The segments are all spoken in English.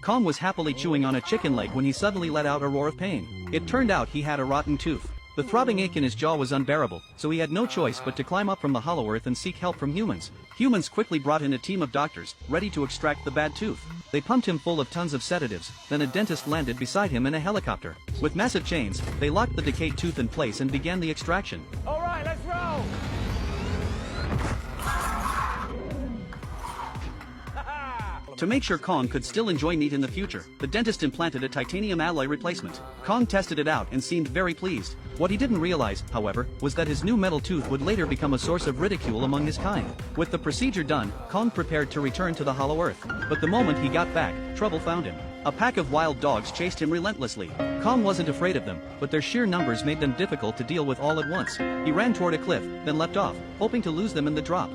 Kong was happily chewing on a chicken leg when he suddenly let out a roar of pain. It turned out he had a rotten tooth. The throbbing ache in his jaw was unbearable, so he had no choice but to climb up from the hollow earth and seek help from humans. Humans quickly brought in a team of doctors, ready to extract the bad tooth. They pumped him full of tons of sedatives, then a dentist landed beside him in a helicopter. With massive chains, they locked the decayed tooth in place and began the extraction. Alright, let's roll! To make sure Kong could still enjoy meat in the future, the dentist implanted a titanium alloy replacement. Kong tested it out and seemed very pleased. What he didn't realize, however, was that his new metal tooth would later become a source of ridicule among his kind. With the procedure done, Kong prepared to return to the hollow earth. But the moment he got back, trouble found him. A pack of wild dogs chased him relentlessly. Kong wasn't afraid of them, but their sheer numbers made them difficult to deal with all at once. He ran toward a cliff, then leapt off, hoping to lose them in the drop.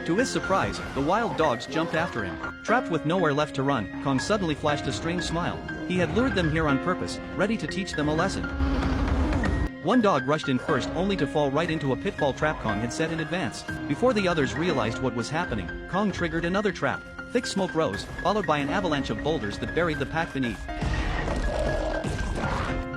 To his surprise, the wild dogs jumped after him. Trapped with nowhere left to run, Kong suddenly flashed a strange smile. He had lured them here on purpose, ready to teach them a lesson. One dog rushed in first only to fall right into a pitfall trap Kong had set in advance. Before the others realized what was happening, Kong triggered another trap. Thick smoke rose, followed by an avalanche of boulders that buried the pack beneath.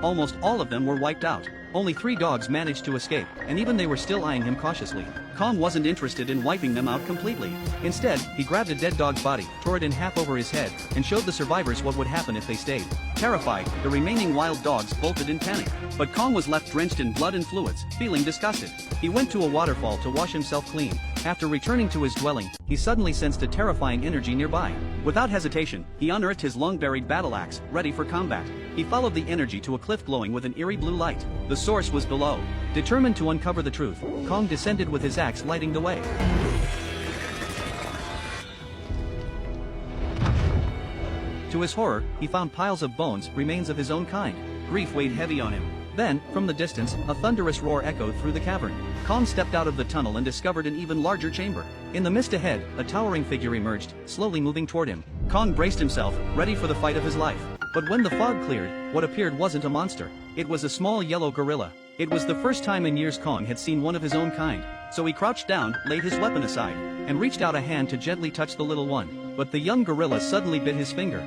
Almost all of them were wiped out. Only 3 dogs managed to escape, and even they were still eyeing him cautiously. Kong wasn't interested in wiping them out completely. Instead, he grabbed a dead dog's body, tore it in half over his head, and showed the survivors what would happen if they stayed. Terrified, the remaining wild dogs bolted in panic. But Kong was left drenched in blood and fluids, feeling disgusted. He went to a waterfall to wash himself clean. After returning to his dwelling, he suddenly sensed a terrifying energy nearby. Without hesitation, he unearthed his long-buried battle axe, ready for combat. He followed the energy to a cliff glowing with an eerie blue light. The source was below. Determined to uncover the truth, Kong descended with his axe lighting the way. To his horror, he found piles of bones, remains of his own kind. Grief weighed heavy on him. Then, from the distance, a thunderous roar echoed through the cavern. Kong stepped out of the tunnel and discovered an even larger chamber. In the mist ahead, a towering figure emerged, slowly moving toward him. Kong braced himself, ready for the fight of his life. But when the fog cleared, what appeared wasn't a monster. It was a small yellow gorilla. It was the first time in years Kong had seen one of his own kind. So he crouched down, laid his weapon aside, and reached out a hand to gently touch the little one. But the young gorilla suddenly bit his finger.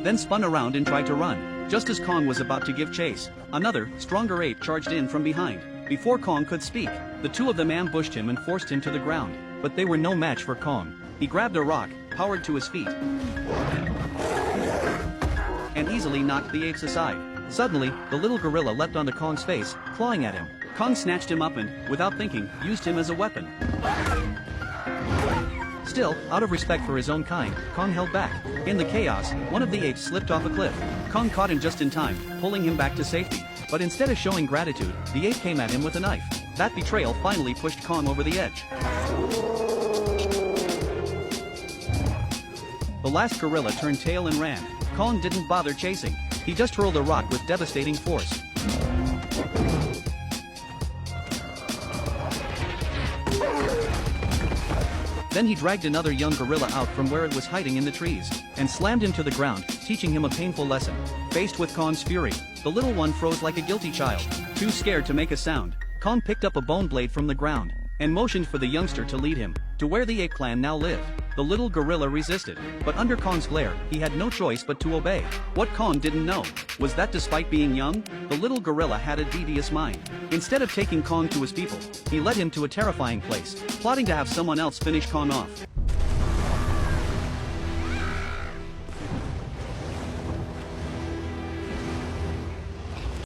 Then spun around and tried to run. Just as Kong was about to give chase, another, stronger ape charged in from behind. Before Kong could speak, the 2 of them ambushed him and forced him to the ground. But they were no match for Kong. He grabbed a rock, powered to his feet, and easily knocked the apes aside. Suddenly, the little gorilla leapt onto Kong's face, clawing at him. Kong snatched him up and, without thinking, used him as a weapon. Still, out of respect for his own kind, Kong held back. In the chaos, one of the apes slipped off a cliff. Kong caught him just in time, pulling him back to safety. But instead of showing gratitude, the ape came at him with a knife. That betrayal finally pushed Kong over the edge. The last gorilla turned tail and ran. Kong didn't bother chasing. He just hurled a rock with devastating force. Then he dragged another young gorilla out from where it was hiding in the trees, and slammed him to the ground, teaching him a painful lesson. Faced with Kong's fury, the little one froze like a guilty child. Too scared to make a sound, Kong picked up a bone blade from the ground, and motioned for the youngster to lead him to where the ape clan now lived. The little gorilla resisted, but under Kong's glare, he had no choice but to obey. What Kong didn't know was that despite being young, the little gorilla had a devious mind. Instead of taking Kong to his people, he led him to a terrifying place, plotting to have someone else finish Kong off.